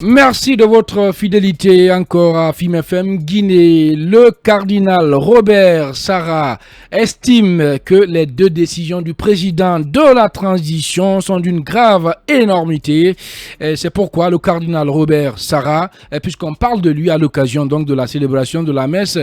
Merci de votre fidélité encore à FIM FM Guinée. Le cardinal Robert Sarah estime que les deux décisions du président de la transition sont d'une grave énormité. C'est pourquoi le cardinal Robert Sarah, puisqu'on parle de lui à l'occasion donc de la célébration de la messe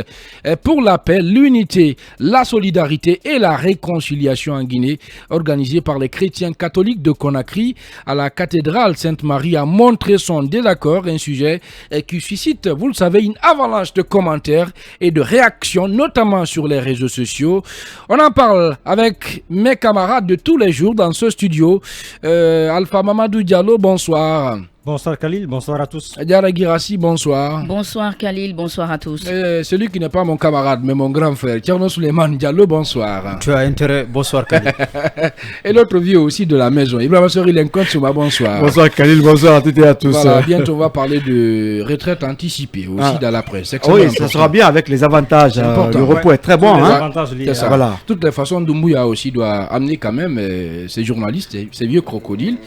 pour la paix, l'unité, la solidarité et la réconciliation en Guinée, organisée par les chrétiens catholiques de Conakry à la cathédrale Sainte-Marie, a montré son désaccord, un sujet qui suscite, vous le savez, une avalanche de commentaires et de réactions, notamment sur les réseaux sociaux. On en parle avec mes camarades de tous les jours dans ce studio. Alpha Mamadou Diallo, bonsoir. Bonsoir Khalil, bonsoir à tous. Diara Girassi, bonsoir. Bonsoir Khalil, bonsoir à tous. Celui qui n'est pas mon camarade, mais mon grand frère, Tierno Suleiman Diallo, bonsoir. Tu as intérêt, bonsoir Khalil. Et l'autre vieux aussi de la maison, Ibrahim Sori Lincoln Souma, bonsoir. Bonsoir Khalil, bonsoir à toutes et à tous. Voilà, bientôt on va parler de retraite anticipée aussi dans la presse. Oui, ça sera bien avec les avantages. Le repos est très bon. C'est ça. Voilà. De toutes les façons, Doumbouya aussi doit amener quand même ses journalistes, ses vieux crocodiles.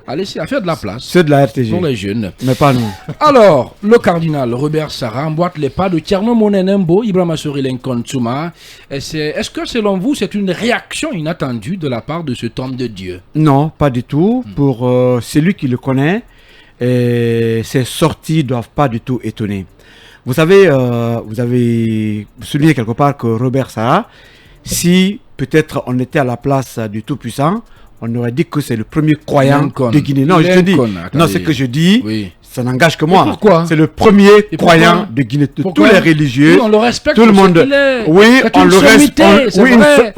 Allez, c'est à faire de la place. C'est de la RTG. Pour les jeunes. Mais pas nous. Alors, le cardinal Robert Sarah emboîte les pas de Tierno Monenembo, Ibrahim Sori Lincoln Souma. Est-ce que selon vous, c'est une réaction inattendue de la part de cet homme de Dieu? Non, pas du tout. Pour celui qui le connaît, ses sorties ne doivent pas du tout étonner. Vous savez, vous avez souligné quelque part que Robert Sarah, si peut-être on était à la place du Tout-Puissant, on aurait dit que c'est le premier croyant de Guinée. Non, je te dis. Non, ce que je dis, ça n'engage que moi. Pourquoi? C'est le premier croyant de Guinée. De tous les religieux. Oui, on le respecte. Tout le monde. Oui, on le respecte.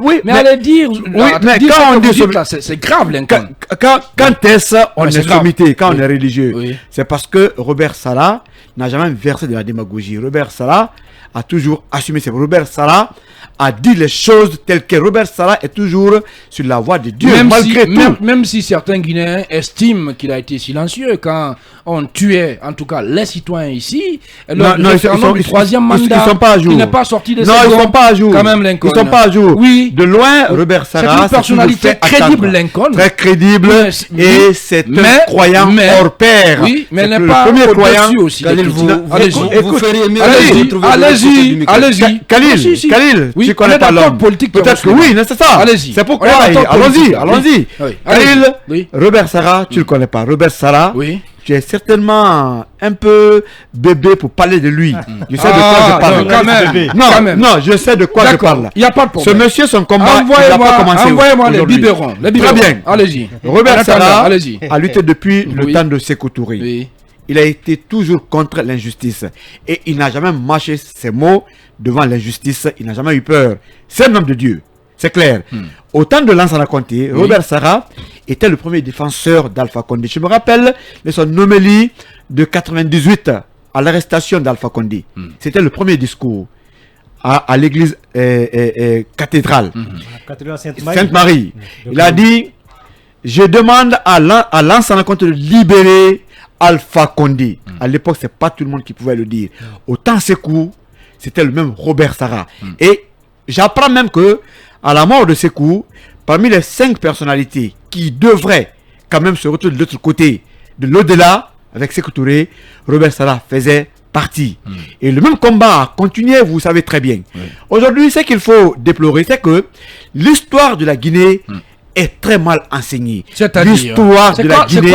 Oui, mais allez dire. Oui, mais quand on dit c'est grave, Lincoln. Quand est-ce on est sommité, quand on est religieux? C'est parce que Robert Sarah n'a jamais versé de la démagogie. Robert Sarah a toujours assumé ses. Robert Sarah a dit les choses telles que. Robert Sarah est toujours sur la voie de Dieu, malgré tout. Même si certains Guinéens estiment qu'il a été silencieux quand on tuait, en tout cas, les citoyens ici, non, ils sont, troisième mandat, ils sont pas à jour. Il n'est pas sorti de non, ils sont pas à jour. Quand même, Lincoln. Ils sont pas à jour. Oui. De loin, Robert Sarah, c'est une personnalité crédible, Lincoln. Très crédible, et c'est un croyant hors pair. Oui, mais il n'est pas le premier croyant aussi. Vous feriez mieux allez-y. Khalil, tu connais pas l'homme. Peut-être que oui, c'est ça. Allez-y. C'est pourquoi. Allons-y. Khalil, Robert Sarah, tu le connais pas. Robert Sarah, tu es certainement un peu bébé pour parler de lui. Je sais de quoi je parle. Non, je sais de quoi je parle. Il n'y a pas de problème. Ce monsieur, son combat, il n'a pas commencé. Envoyez-moi les biberons. Très bien. Allez-y. Robert Sarah a lutté depuis le temps de Sékou Touré. Oui. Il a été toujours contre l'injustice. Et il n'a jamais mâché ses mots devant l'injustice. Il n'a jamais eu peur. C'est un homme de Dieu. C'est clair. Au temps de Lansana Conté, Robert Sarah était le premier défenseur d'Alpha Condé. Je me rappelle de son homélie de 98 à l'arrestation d'Alpha Condé. C'était le premier discours à l'église cathédrale. Sainte-Marie. Il a dit, je demande à Lansana Conté de libérer Alpha Condé. À l'époque, c'est pas tout le monde qui pouvait le dire. Autant Sékou, c'était le même Robert Sarah. Et j'apprends même que à la mort de Sékou, parmi les 5 personnalités qui devraient quand même se retrouver de l'autre côté, de l'au-delà, avec Sékou Touré, Robert Sarah faisait partie. Et le même combat a continué, vous savez très bien. Aujourd'hui, ce qu'il faut déplorer, c'est que l'histoire de la Guinée est très mal enseignée. L'histoire de la Guinée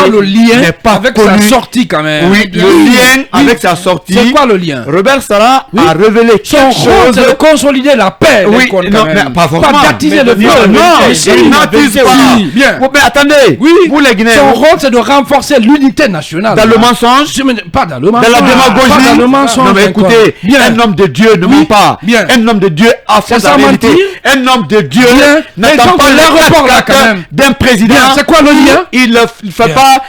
n'est pas avec connue. Sa sortie quand même. Oui, le lien avec sa sortie. C'est quoi le lien? Robert Sarah a révélé quelque chose. C'est de consolider la paix. Oui, non, mais pas forcément. Pas d'attiser le viol. Non, il n'attise pas. Bien. Mais attendez. Oui. Vous les Guinéens. Son rôle, c'est de renforcer l'unité nationale. Dans le mensonge. Pas dans le mensonge. Dans la démagogie. Pas dans le mensonge. Non, mais écoutez, un homme de Dieu ne ment pas. Un homme de Dieu affronte la vérité. Un homme de Dieu n'attend pas l'aéroport là quand même d'un président. C'est quoi le lien? Il ne fait pas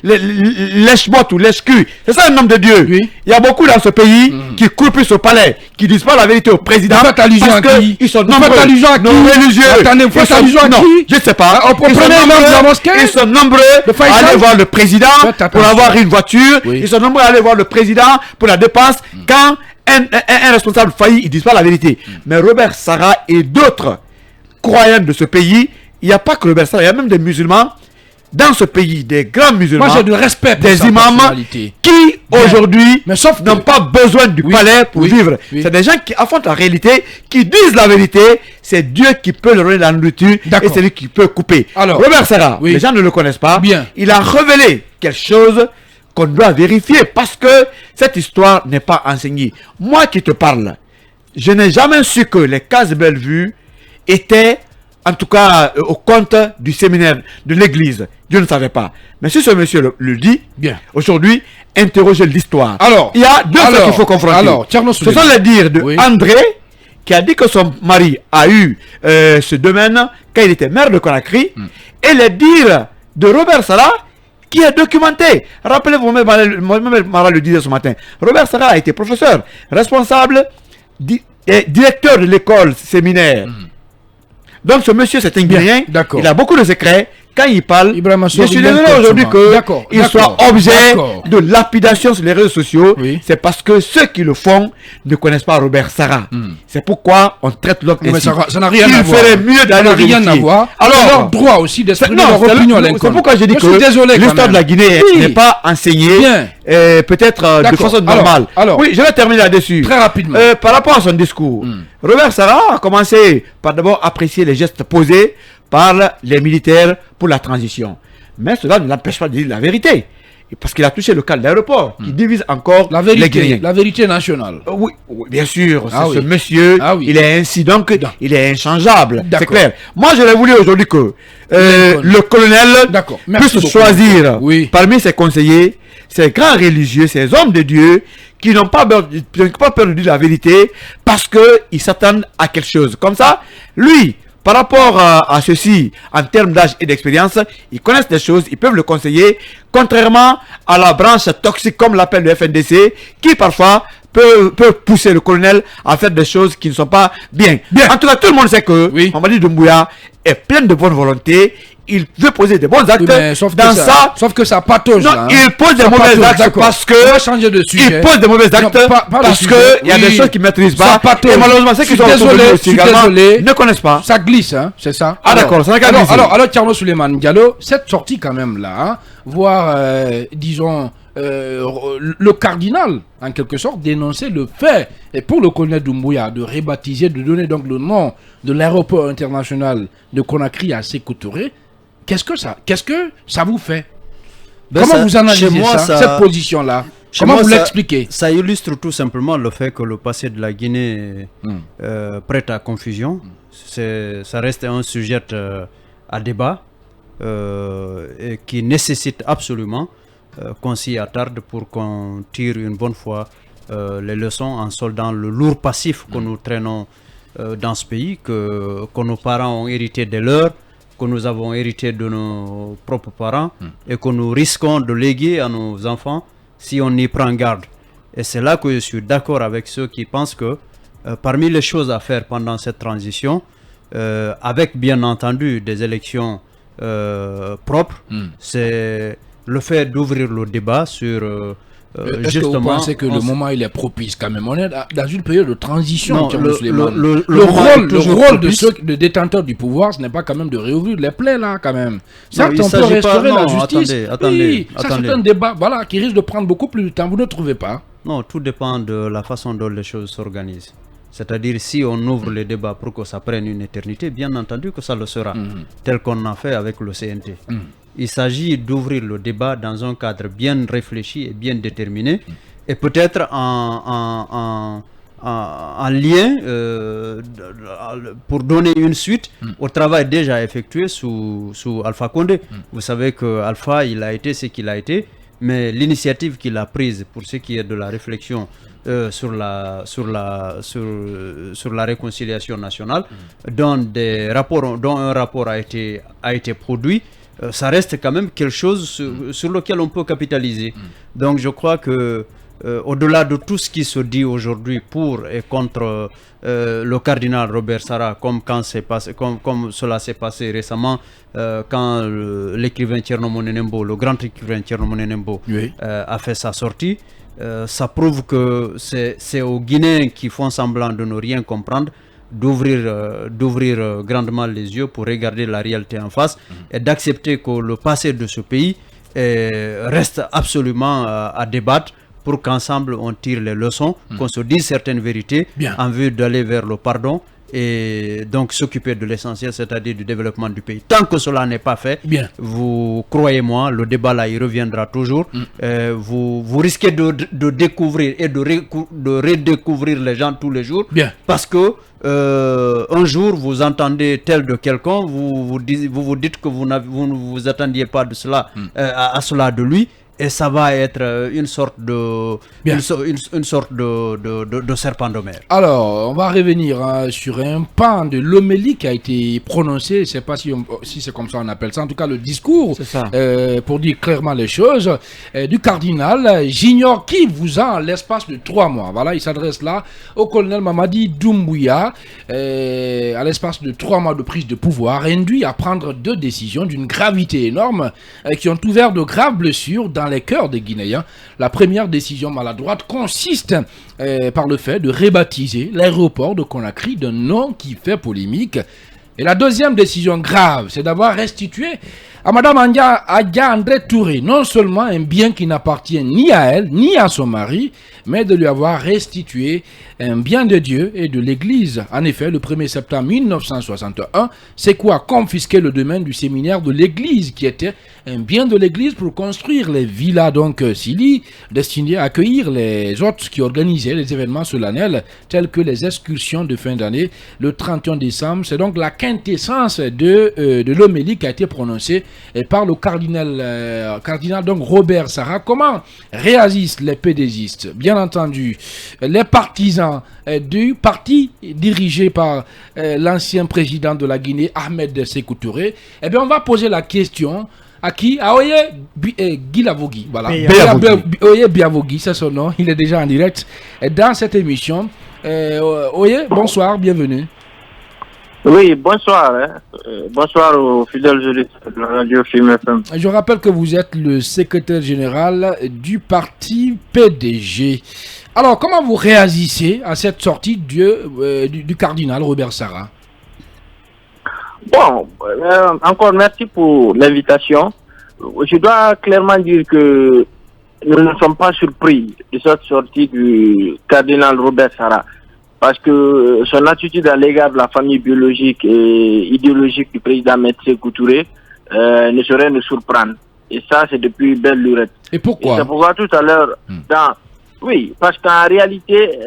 lèche-botte ou lèche-cul. C'est ça un homme de Dieu. Il y a beaucoup dans ce pays qui courent plus au palais, qui disent pas la vérité au président. Faites allusion à qui? Ils sont nombreux. Faites allusion à qui? Non religieux. Attendez, vous faites allusion à qui? Je ne sais pas. Ils sont nombreux à aller voir le président pour avoir une voiture. Ils sont nombreux à aller voir le président pour la dépense. Quand un responsable faillit, ils ne disent pas la vérité. Mais Robert Sarah et d'autres croyants de ce pays, il n'y a pas que Robert Sarah, il y a même des musulmans dans ce pays des grands musulmans, moi j'ai du respect pour des sa imams personnalité. qui aujourd'hui Mais sauf n'ont que- pas besoin du Oui, palais pour oui, vivre. oui. C'est des gens qui affrontent la réalité, qui disent la vérité. C'est Dieu qui peut leur donner la nourriture et D'accord. c'est lui qui peut couper. Alors, Robert Sarah, oui. les gens ne le connaissent pas. Bien. Il a révélé quelque chose qu'on doit vérifier parce que cette histoire n'est pas enseignée. Moi qui te parle, je n'ai jamais su que les cases Bellevue étaient, en tout cas, au compte du séminaire de l'église. Je ne savais pas. Mais si ce monsieur le dit, Bien. aujourd'hui, interrogez l'histoire. Alors, il y a deux alors, choses qu'il faut confronter. alors, Tcherno Ce sont Souleymane. les dires de Oui. André, qui a dit que son mari a eu ce domaine quand il était maire de Conakry, et les dires de Robert Sarah, qui est documenté. Rappelez-vous, moi-même Mara le disait ce matin, Robert Sarah a été professeur, responsable et directeur de l'école séminaire. Donc ce monsieur, c'est un Guinéen, d'accord. il a beaucoup de secrets. Quand il parle, Ibrahima je Sow, suis il désolé aime aujourd'hui D'accord, qu'il d'accord, soit objet d'accord. de lapidation sur les réseaux sociaux. Oui. C'est parce que ceux qui le font ne connaissent pas Robert Sarah. C'est pourquoi on traite l'homme Mais ainsi. ça n'a rien à Il voir. ferait mieux Ça d'aller n'a rien à vérifier. voir. Alors, C'est leur droit aussi d'exprimer leur opinion à c'est l'inconnu. pourquoi j'ai dit Je suis que désolé quand l'histoire même. de la Guinée Oui. n'est pas enseignée, Bien. peut-être de D'accord. façon normale. Alors. Oui, je vais terminer là-dessus. Très rapidement. Par rapport à son discours, Robert Sarah a commencé par d'abord apprécier les gestes posés par les militaires pour la transition. Mais cela ne l'empêche pas de dire la vérité. Et parce qu'il a touché le cas de l'aéroport, qui divise encore La les vérité, Guinéens. la vérité nationale. Oui, oui, bien sûr, Ah c'est oui. ce monsieur, Ah oui. il est ainsi, donc il est inchangeable, c'est D'accord. clair. Moi, j'aurais voulu aujourd'hui que Lincoln. le colonel D'accord. Merci puisse beaucoup. choisir Oui. parmi ses conseillers, ces grands religieux, ces hommes de Dieu, qui n'ont pas peur de dire la vérité, parce qu'ils s'attendent à quelque chose. Comme ça, lui, par rapport à ceci, en termes d'âge et d'expérience, ils connaissent des choses, ils peuvent le conseiller, contrairement à la branche toxique, comme l'appelle le FNDC, qui parfois peut pousser le colonel à faire des choses qui ne sont pas bien. En tout cas, tout le monde sait que Oui. Mamadi Doumbouya est plein de bonne volonté, il veut poser des bons actes Oui, mais sauf dans que ça. sauf que ça patauge Non, là. hein. il pose des Ça mauvais patauge, actes d'accord. parce On va que changer de sujet. il pose des mauvais actes Non, pas le parce sujet. qu'il y a Oui. des choses qu'il ne maîtrise Ça pas. patauge. Et malheureusement, ceux Je qui suis sont autour de désolé, lui je aussi suis également désolé. ne connaissent pas. Ça glisse, hein, c'est ça. Ah, d'accord, ça n'a qu'à glisser. alors, Tcherno Souleymane Diallo, cette sortie quand même là, hein, voir, disons, le cardinal, en quelque sorte, dénoncer le fait, et pour le colonel Doumbouya, de rebaptiser, de donner donc le nom de l'aéroport international de Conakry à Sékou Touré, qu'est-ce que ça vous fait? Ben Comment ça, vous analysez chez moi, ça, cette position-là? chez Comment moi, vous ça- l'expliquez? Ça illustre tout simplement le fait que le passé de la Guinée prête à confusion. Ça reste un sujet à débat et qui nécessite absolument qu'on s'y attarde pour qu'on tire une bonne fois les leçons en soldant le lourd passif que nous traînons dans ce pays, que nos parents ont hérité de leurs, que nous avons hérité de nos propres parents et que nous risquons de léguer à nos enfants si on y prend garde. Et c'est là que je suis d'accord avec ceux qui pensent que parmi les choses à faire pendant cette transition, avec bien entendu des élections propres, c'est le fait d'ouvrir le débat sur Est-ce que vous pensez que le moment il est propice quand même? On est dans une période de transition. Non, Tcherno Souleymane. le Le moment est rôle toujours de propice. ceux de détenteurs du pouvoir, ce n'est pas quand même de réouvrir les plaies là quand même. Certes, il on peut s'agit pas- restaurer la non, justice. attendez, Ça c'est un débat voilà, qui risque de prendre beaucoup plus de temps. Vous ne trouvez pas? Non, tout dépend de la façon dont les choses s'organisent. C'est-à-dire, si on ouvre le débat pour que ça prenne une éternité, bien entendu que ça le sera, tel qu'on a fait avec le CNT. Il s'agit d'ouvrir le débat dans un cadre bien réfléchi et bien déterminé, et peut-être en lien pour donner une suite au travail déjà effectué sous Alpha Condé. Vous savez que Alpha, il a été ce qu'il a été, mais l'initiative qu'il a prise pour ce qui est de la réflexion sur la réconciliation nationale, dont un rapport a été produit, ça reste quand même quelque chose sur lequel on peut capitaliser. Donc je crois que au-delà de tout ce qui se dit aujourd'hui pour et contre le cardinal Robert Sarah, comme cela s'est passé récemment quand l'écrivain Tcherno Monenembo, le grand écrivain Tcherno Monenembo, a fait sa sortie, ça prouve que c'est aux Guinéens qui font semblant de ne rien comprendre d'ouvrir grandement les yeux pour regarder la réalité en face et d'accepter que le passé de ce pays reste absolument à débattre pour qu'ensemble on tire les leçons, qu'on se dise certaines vérités en vue d'aller vers le pardon et donc s'occuper de l'essentiel, c'est-à-dire du développement du pays. Tant que cela n'est pas fait, vous croyez-moi, le débat là il reviendra toujours. Vous risquez de découvrir et de redécouvrir les gens tous les jours, parce que un jour vous entendez tel de quelqu'un, vous dites que vous ne vous attendiez pas de cela à cela de lui. Et ça va être une sorte de serpent de mer. Alors, on va revenir sur un pan de l'homélie qui a été prononcé. Je ne sais pas si c'est comme ça on appelle ça. En tout cas, le discours, pour dire clairement les choses, du cardinal. J'ignore qui vous a, en l'espace de 3 mois. Voilà, il s'adresse là au colonel Mamadi Doumbouya. À l'espace de 3 mois de prise de pouvoir, induit à prendre 2 décisions d'une gravité énorme qui ont ouvert de graves blessures dans les cœurs des Guinéens. La première décision maladroite consiste par le fait de rebaptiser l'aéroport de Conakry d'un nom qui fait polémique. Et la deuxième décision grave, c'est d'avoir restitué à Madame Adja André Touré non seulement un bien qui n'appartient ni à elle, ni à son mari, mais de lui avoir restitué un bien de Dieu et de l'Église. En effet, le 1er septembre 1961, c'est quoi confisquer le domaine du séminaire de l'Église, qui était un bien de l'Église pour construire les villas Sili, destinées à accueillir les hôtes qui organisaient les événements solennels, tels que les excursions de fin d'année, le 31 décembre. C'est donc la quintessence de l'homélie qui a été prononcée par le cardinal donc Robert Sarah. Comment réagissent les pédésistes? Bien entendu, les partisans du parti dirigé par l'ancien président de la Guinée, Ahmed Sékou Touré. Eh bien, on va poser la question à qui? À Oye Biavogui. Voilà. Oye Biavogui, c'est son nom. Il est déjà en direct dans cette émission. Oye, bonsoir, bienvenue. Oui, bonsoir. Bonsoir aux fidèles auditeurs de la radio Film FM. Je rappelle que vous êtes le secrétaire général du parti PDG. Alors, comment vous réagissez à cette sortie du cardinal Robert Sarah? Bon, encore merci pour l'invitation. Je dois clairement dire que nous ne sommes pas surpris de cette sortie du cardinal Robert Sarah, parce que son attitude à l'égard de la famille biologique et idéologique du président Maître Sékou Touré ne saurait nous surprendre. Et ça, c'est depuis belle lurette. Et pourquoi? C'est pourquoi tout à l'heure, oui, parce qu'en réalité,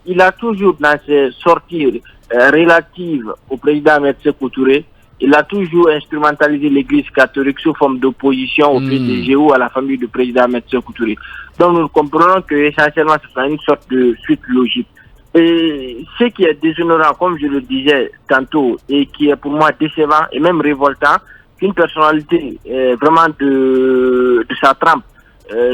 il a toujours, dans ses sorties relatives au président Maître Sékou Touré, il a toujours instrumentalisé l'église catholique sous forme d'opposition au PDG ou à la famille du président Maître Sékou Touré. Donc nous comprenons que essentiellement ce sera une sorte de suite logique. Et ce qui est déshonorant, comme je le disais tantôt, et qui est pour moi décevant et même révoltant, qu'une personnalité vraiment de sa trempe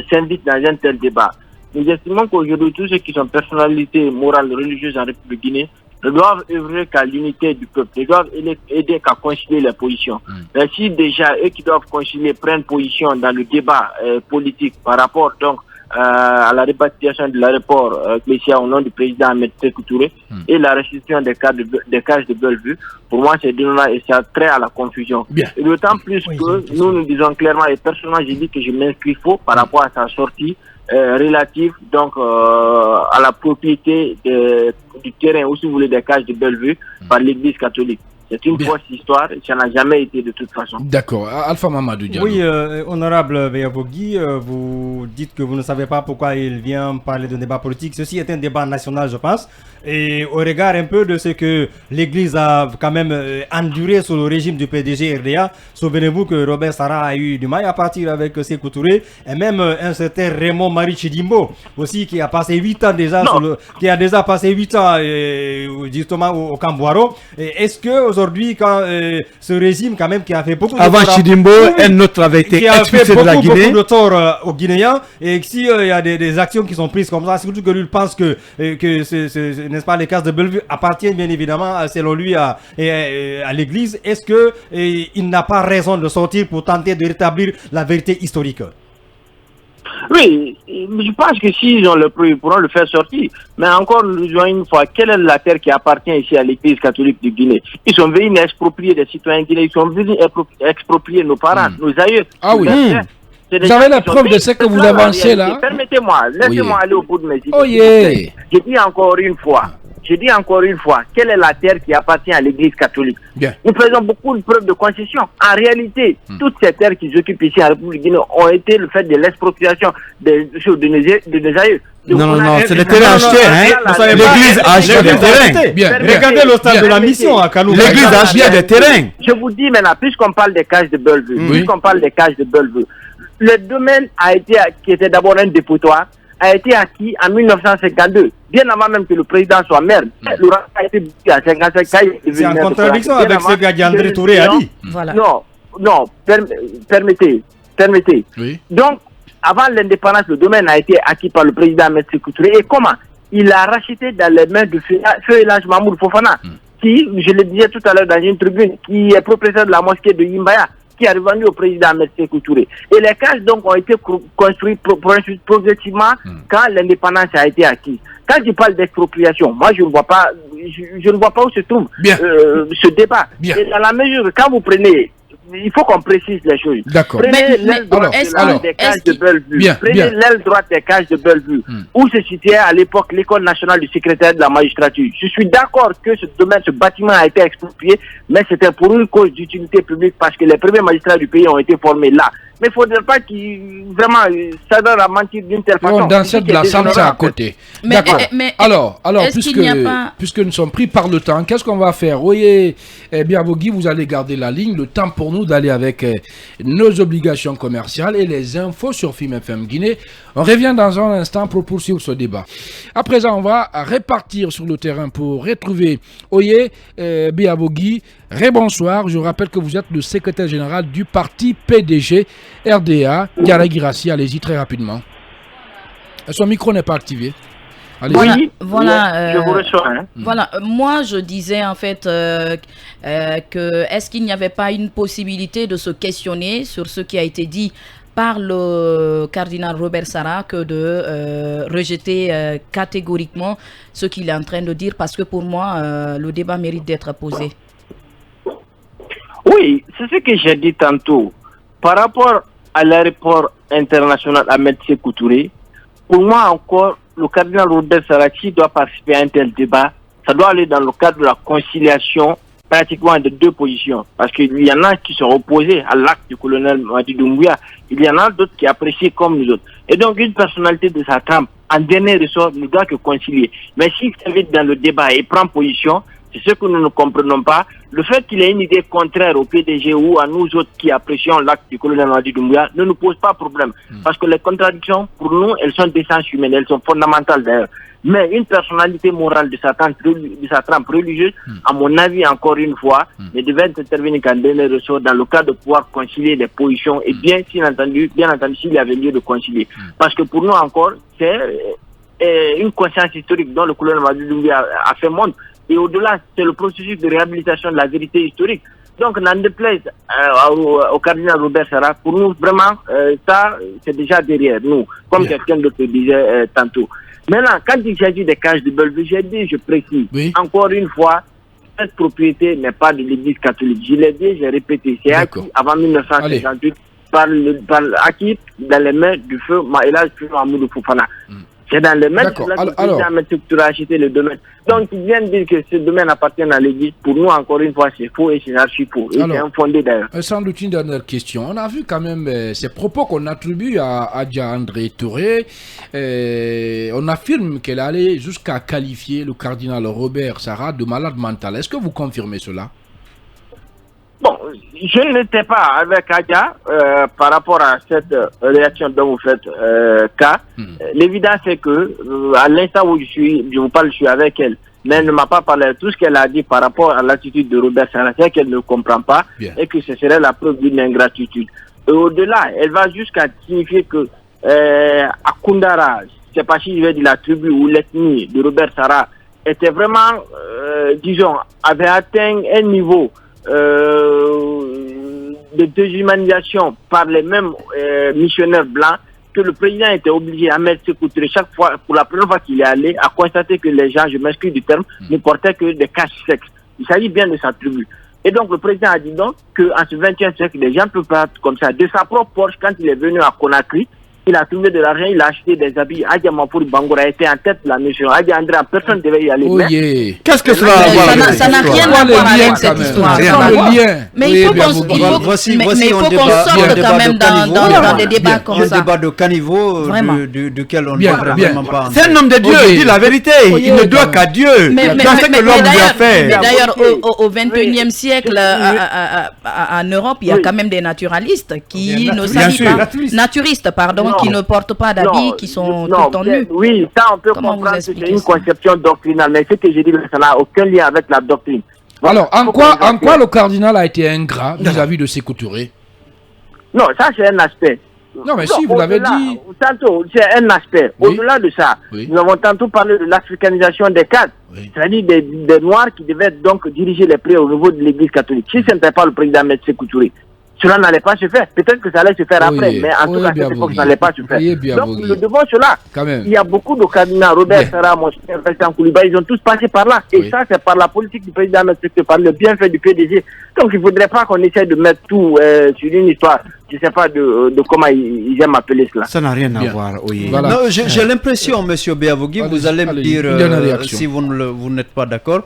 s'invite dans un tel débat. Nous estimons qu'aujourd'hui, tous ceux qui sont personnalités morales, religieuses en République de Guinée ne doivent œuvrer qu'à l'unité du peuple, ils doivent aider qu'à concilier les positions. Mais si déjà eux qui doivent concilier prennent position dans le débat politique par rapport donc à la répatriation de l'aéroport Clécia au nom du président Ahmed Sékou Touré et la restitution des cages de Bellevue, pour moi c'est dénonçant et ça trait à la confusion. Et d'autant plus que nous disons clairement, et personnellement j'ai dit que je m'inscris faux par rapport à sa sortie relative donc à la propriété du terrain ou si vous voulez des cages de Bellevue par l'église catholique. C'est une fausse histoire, ça n'a jamais été de toute façon. D'accord. Alpha Mamadou Diallo. Oui, honorable Biavogui, vous dites que vous ne savez pas pourquoi il vient parler de débat politique. Ceci est un débat national, je pense. Et au regard un peu de ce que l'Église a quand même enduré sous le régime du PDG RDA, souvenez-vous que Robert Sarah a eu du mal à partir avec Sékou Touré, et même un certain Raymond Marie Chidimbo aussi qui a passé 8 ans déjà, qui a déjà passé 8 ans justement au Camboiro. Est-ce que aujourd'hui, quand ce régime quand même qui a fait beaucoup avant de Chidimbo, un autre avait été expulsé de la Guinée, beaucoup de tort aux Guinéens, et si il y a des actions qui sont prises comme ça, surtout que lui pense que n'est-ce pas, les cases de Bellevue appartiennent bien évidemment selon lui à l'église, est-ce que il n'a pas raison de sortir pour tenter de rétablir la vérité historique? Oui, Oui, je pense que s'ils ont le prix, ils pourront le faire sortir. Mais encore une fois, quelle est la terre qui appartient ici à l'Église catholique de Guinée? Ils sont venus exproprier des citoyens guinéens, ils sont venus exproprier nos parents, nos aïeux. Ah oui. Vous avez la preuve de ce que vous avancez là? Permettez-moi, laissez-moi aller au bout de mes idées. Oh yeah. Je dis encore une fois, quelle est la terre qui appartient à l'Église catholique? Bien. Nous faisons beaucoup de preuves de concession. En réalité, toutes ces terres qu'ils occupent ici en République Guinée ont été le fait de l'expropriation de nos aïeux. Non, c'est le terrain acheté. L'Église a acheté des terrains. Regardez le stade de la mission à Kanoum. L'Église a acheté des terrains. Je vous dis maintenant, puisqu'on parle des cages de Bellevue, le domaine qui était d'abord un dépotoir, a été acquis en 1952, bien avant même que le président soit maire. Le rang a été bâti à 55 ans. C'est en contradiction avec ce qu'André Touré a dit. Voilà. Non, permettez. Oui. Donc, avant l'indépendance, le domaine a été acquis par le président M. Touré. Et comment? Il l'a racheté dans les mains de Feu Elhadji Mahmoud Fofana, qui, je le disais tout à l'heure dans une tribune, qui est propriétaire de la mosquée de Yimbaya, qui a revendu au président M. Touré. Et les cages donc ont été construites progressivement quand l'indépendance a été acquise. Quand je parle d'expropriation, moi je ne vois pas où se trouve ce débat. Bien. Et dans la mesure, quand vous prenez, il faut qu'on précise les choses. D'accord. Prenez l'aile droite des cages de Bellevue. Prenez l'aile droite des cages de Bellevue, où se situait à l'époque l'école nationale du secrétaire de la magistrature. Je suis d'accord que ce bâtiment a été exproprié, mais c'était pour une cause d'utilité publique parce que les premiers magistrats du pays ont été formés là. Mais il ne faudrait pas qu'ils vraiment s'adonnent à mentir d'une telle façon. Dans cette de la Samsa à côté. D'accord. Alors puisque nous sommes pris par le temps, qu'est-ce qu'on va faire? Oui, Biavogui, vous allez garder la ligne, le temps pour nous d'aller avec nos obligations commerciales et les infos sur Film FM Guinée. On revient dans un instant pour poursuivre ce débat. À présent, on va répartir sur le terrain pour retrouver Oye Biavogui. Rebonsoir, je rappelle que vous êtes le secrétaire général du parti PDG RDA. Gary Girassi, allez-y très rapidement. Son micro n'est pas activé. Allez-y. Je vous reçois. Voilà, moi je disais en fait que est-ce qu'il n'y avait pas une possibilité de se questionner sur ce qui a été dit par le cardinal Robert Sarah que de rejeter catégoriquement ce qu'il est en train de dire, parce que pour moi le débat mérite d'être posé. Oui, c'est ce que j'ai dit tantôt. Par rapport à l'aéroport international Ahmed Sékou Touré, pour moi encore, le cardinal Robert Sarah doit participer à un tel débat. Ça doit aller dans le cadre de la conciliation pratiquement de deux positions. Parce qu'il y en a qui sont opposés à l'acte du colonel Mamadi Doumbouya. Il y en a d'autres qui apprécient comme nous autres. Et donc une personnalité de sa trempe, en dernier ressort, ne doit que concilier. Mais s'il s'invite dans le débat et prend position, c'est ce que nous ne comprenons pas. Le fait qu'il ait une idée contraire au PDG ou à nous autres qui apprécions l'acte du colonel Mamadi Doumbouya ne nous pose pas problème. Parce que les contradictions, pour nous, elles sont d'essence humaine, elles sont fondamentales d'ailleurs. Mais une personnalité morale de sa trempe religieuse, à mon avis, encore une fois, ne devait intervenir qu'en dernier ressort dans le cas de pouvoir concilier les positions et bien entendu, s'il y avait lieu de concilier. Parce que pour nous encore, c'est une conscience historique dont le colonel Mamadi Doumbouya a fait montre. Et au-delà, c'est le processus de réhabilitation de la vérité historique. Donc, n'en déplaise au cardinal Robert Sarah, pour nous, vraiment, ça, c'est déjà derrière nous, comme quelqu'un d'autre le disait tantôt. Maintenant, quand il s'agit des cages de Bellevue, j'ai dit, je précise, encore une fois, cette propriété n'est pas de l'Église catholique. Je l'ai dit, j'ai répété, c'est acquis avant 1958 acquis dans les mains du feu Elhadji Mahmoud Fofana. C'est dans les mains de la acheter le domaine. Donc, ils viennent dire que ce domaine appartient à l'Église. Pour nous, encore une fois, c'est faux et c'est archi faux. Et c'est infondé d'ailleurs. Sans doute une dernière question. On a vu quand même ces propos qu'on attribue à Adja André Touré. On affirme qu'elle allait jusqu'à qualifier le cardinal Robert Sarah de malade mental. Est-ce que vous confirmez cela? Bon, je n'étais pas avec Adja par rapport à cette réaction dont vous faites cas. L'évidence c'est que à l'instant où je vous parle, je suis avec elle. Mais elle ne m'a pas parlé de tout ce qu'elle a dit par rapport à l'attitude de Robert Sarah, c'est qu'elle ne comprend pas et que ce serait la preuve d'une ingratitude. Et au-delà, elle va jusqu'à signifier que à Koundara, je ne sais pas si je vais dire la tribu ou l'ethnie de Robert Sarah, était vraiment, disons, avait atteint un niveau de déshumanisation par les mêmes missionnaires blancs que le président était obligé à mettre Sékou Touré chaque fois, pour la première fois qu'il est allé, à constater que les gens, je m'excuse du terme, ne portaient que des caches secs. Il s'agit bien de sa tribu. Et donc le président a dit donc qu'en ce 20e siècle, les gens peuvent pas comme ça. De sa propre poche, quand il est venu à Conakry, il a trouvé de l'argent, il a acheté des habits. Adja Mafouri Bangoura était en tête de la mission. Adja Andrea, personne ne devait y aller. Qu'est-ce que cela a à voir avec Ça n'a rien à voir avec cette histoire. Mais il faut qu'on sorte quand même dans des débats comme ça. Un débat de caniveau duquel on ne doit vraiment pas. C'est un homme de Dieu, il dit la vérité. Il ne doit qu'à Dieu. Mais ce que l'homme lui a fait. D'ailleurs, au 21e siècle, en Europe, il y a quand même des naturalistes qui ne s'habillent pas. Naturistes, pardon. Qui ne portent pas d'habits, qui sont tout le temps nus. Oui, ça on peut comprendre que c'est une conception doctrinale, mais ce que j'ai dit, ça n'a aucun lien avec la doctrine. Alors, en quoi le cardinal a été ingrat vis-à-vis de Sékou Touré? Non, ça c'est un aspect. Non, mais si, vous l'avez dit. Tantôt, c'est un aspect. Oui. Au-delà de ça, nous avons tantôt parlé de l'africanisation des cadres, c'est-à-dire des Noirs qui devaient donc diriger les prières au niveau de l'Église catholique. Si ce n'était pas le président M. Sékou Touré, cela n'allait pas se faire. Peut-être que ça allait se faire après, mais en tout cas, à cette époque, ça n'allait pas se faire. Donc, nous devons cela. Il y a beaucoup de cardinaux, Robert Sarah, mon cher Vincent Koulibaly, ils ont tous passé par là. Et ça, c'est par la politique du président, par le bienfait du PDG. Donc, il ne faudrait pas qu'on essaie de mettre tout sur une histoire. Je ne sais pas de comment ils aiment appeler cela. Ça n'a rien à voir, oui. Voilà. Non, j'ai l'impression, M. Béavogui, vous allez me dire, si vous n'êtes pas d'accord,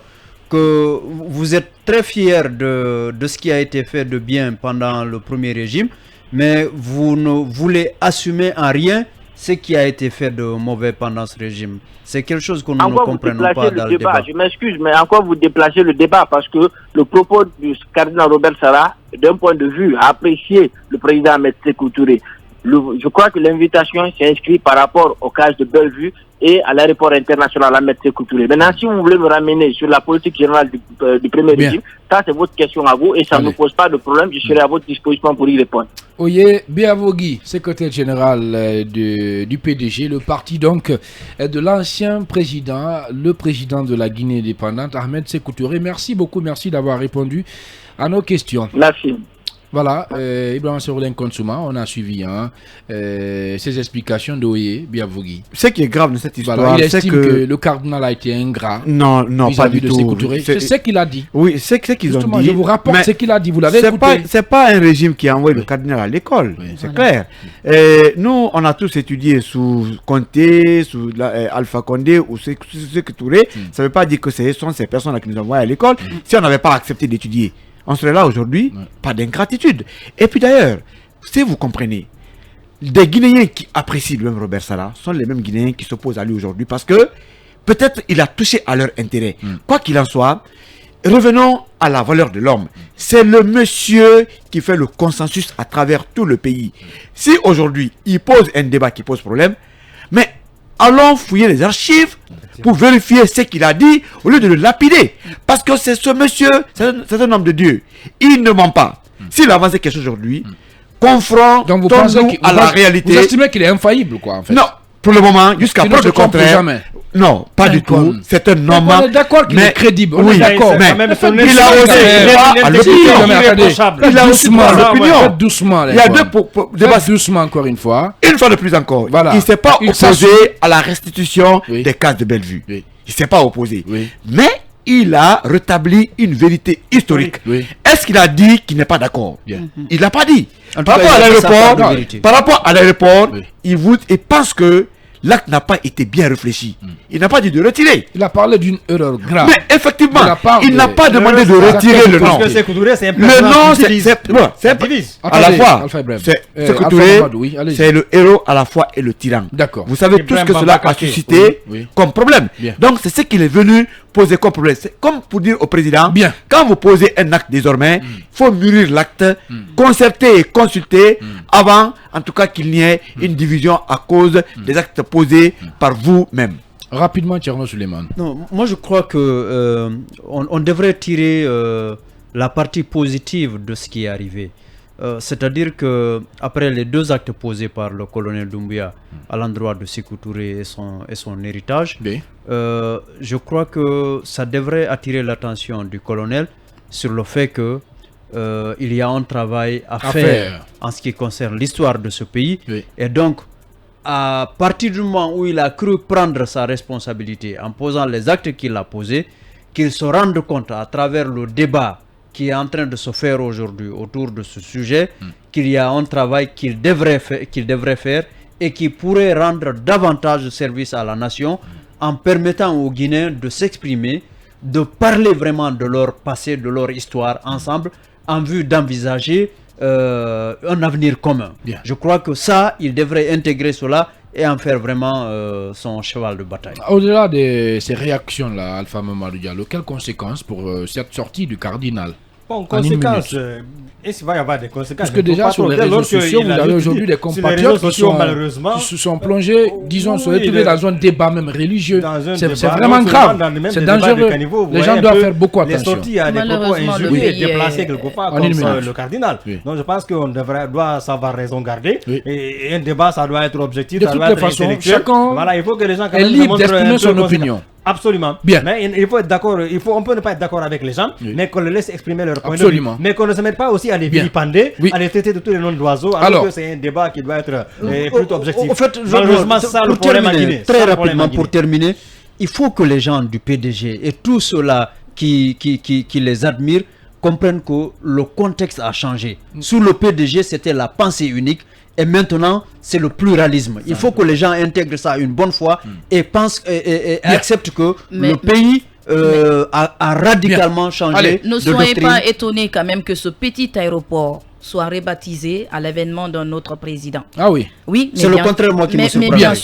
que vous êtes très fier de ce qui a été fait de bien pendant le premier régime, mais vous ne voulez assumer en rien ce qui a été fait de mauvais pendant ce régime. C'est quelque chose que nous ne comprenons pas dans le débat. Je m'excuse, mais encore vous déplacez le débat parce que le propos du cardinal Robert Sarah, d'un point de vue, a apprécié le président Ahmed Sékou Touré. Je crois que l'invitation s'est inscrite par rapport au cas de Bellevue et à l'aéroport international Ahmed Sékou Touré. Maintenant, si vous voulez me ramener sur la politique générale du premier régime, ça c'est votre question à vous et ça ne pose pas de problème. Je serai à votre disposition pour y répondre. Oye Béavogui, secrétaire général du PDG, le parti donc de l'ancien président, le président de la Guinée indépendante, Ahmed Sékou Touré. Merci beaucoup, merci d'avoir répondu à nos questions. Merci. Voilà, Ibrahim Seroulin Konsouma, on a suivi ces explications d'Oye Béavogui. Ce qui est grave de cette histoire, voilà, il estime que le cardinal a été ingrat. Non, pas du tout. C'est ce qu'il a dit. Oui, c'est ce qu'ils ont dit. Je vous rapporte ce qu'il a dit, vous l'avez écouté. C'est pas un régime qui a envoyé le cardinal à l'école, c'est clair. Nous, on a tous étudié sous Conté, sous Alpha Condé ou Sékou Touré. Ça ne veut pas dire que ce sont ces personnes-là qui nous ont envoyés à l'école. Si on n'avait pas accepté d'étudier, on serait là aujourd'hui, pas d'ingratitude. Et puis d'ailleurs, si vous comprenez, des Guinéens qui apprécient le même Robert Sarah sont les mêmes Guinéens qui s'opposent à lui aujourd'hui parce que peut-être il a touché à leur intérêt. Quoi qu'il en soit, revenons à la valeur de l'homme. C'est le monsieur qui fait le consensus à travers tout le pays. Si aujourd'hui il pose un débat qui pose problème, mais allons fouiller les archives pour vérifier ce qu'il a dit au lieu de le lapider. Parce que c'est ce monsieur, c'est un homme de Dieu. Il ne ment pas. S'il avance quelque chose aujourd'hui, confrontons-nous à la réalité. Vous estimez qu'il est infaillible, quoi, en fait? Non, pour le moment, jusqu'à preuve de contraire. Non, pas du tout. C'est un homme. On est d'accord qu'il est crédible. On est d'accord. Mais il a aussi droit à l'opinion. Il a aussi droit à l'opinion. Doucement. Il y a deux débats. Doucement, encore une fois. Une fois de plus encore. Voilà. Il ne s'est pas opposé à la restitution des cases de Bellevue. Il ne s'est pas opposé. Mais il a rétabli une vérité historique. Est-ce qu'il a dit qu'il n'est pas d'accord? Il ne l'a pas dit. Par rapport à l'aéroport, il pense que l'acte n'a pas été bien réfléchi. Il n'a pas dit de retirer. Il a parlé d'une erreur grave. Mais effectivement, il n'a pas demandé de retirer le nom. Le nom, c'est à la fois. Sékou Touré, c'est le héros à la fois et le tyran. Vous savez tout ce que cela a suscité comme problème. Donc c'est ce qu'il est venu poser comme problème. C'est comme pour dire au président, quand vous posez un acte désormais, il faut mûrir l'acte, concerter et consulter avant, en tout cas, qu'il n'y ait une division à cause des actes posés par vous-même. Rapidement, Thierno Suleiman. Non, moi je crois que on devrait tirer la partie positive de ce qui est arrivé. C'est-à-dire que après les deux actes posés par le colonel Doumbouya à l'endroit de Sékou Touré et son héritage, je crois que ça devrait attirer l'attention du colonel sur le fait que il y a un travail à faire en ce qui concerne l'histoire de ce pays et donc à partir du moment où il a cru prendre sa responsabilité en posant les actes qu'il a posés, qu'il se rende compte à travers le débat qui est en train de se faire aujourd'hui autour de ce sujet, qu'il y a un travail qu'il devrait faire et qui pourrait rendre davantage de service à la nation en permettant aux Guinéens de s'exprimer, de parler vraiment de leur passé, de leur histoire ensemble, en vue d'envisager un avenir commun. Bien. Je crois que ça, il devrait intégrer cela et en faire vraiment son cheval de bataille. Au-delà de ces réactions-là, Alpha Mamadou Diallo, quelles conséquences pour cette sortie du cardinal? Bon, En une conséquences, est-ce qu'il va y avoir des conséquences? Parce que déjà sur les réseaux sociaux, vous avez aujourd'hui des compatriotes qui se sont plongés, disons, se retrouver dans un débat même religieux. C'est vraiment grave, c'est dangereux. Les gens doivent faire beaucoup Les attention. sorties à des propos injurieux et déplacés quelquefois comme le cardinal. Oui. Donc je pense qu'on doit savoir raison garder. Oui. Et un débat, ça doit être objectif, De ça toutes doit les être façons, intellectuel. chacun Voilà, il faut que les gens quand est même libre montrent un d'exprimer peu son de opinion. Absolument. Bien. Mais il faut être d'accord, on peut ne pas être d'accord avec les gens, Oui. mais qu'on les laisse exprimer leur point Absolument. de vue. Mais qu'on ne se mette pas aussi à les Bien. vilipender, Oui. à les traiter de tous les noms d'oiseaux, alors Alors, que c'est un débat qui doit être plutôt objectif. En fait, malheureusement, c'est ça le pour problème à terminer, Guinée. très C'est ça le problème à rapidement, pour Guinée. terminer, il faut que les gens du PDG et tous ceux-là qui les admirent comprennent que le contexte a changé. Sous le PDG, c'était la pensée unique. Et maintenant, c'est le pluralisme. Il faut que les gens intègrent ça une bonne fois et pensent et acceptent que le pays a radicalement changé Allez, Ne de soyez doctrine. pas étonnés quand même que ce petit aéroport soit rebaptisé à l'avènement d'un autre président. Ah oui. Oui, mais C'est le bien- contraire, moi, qui me mais surprend. bien Bien.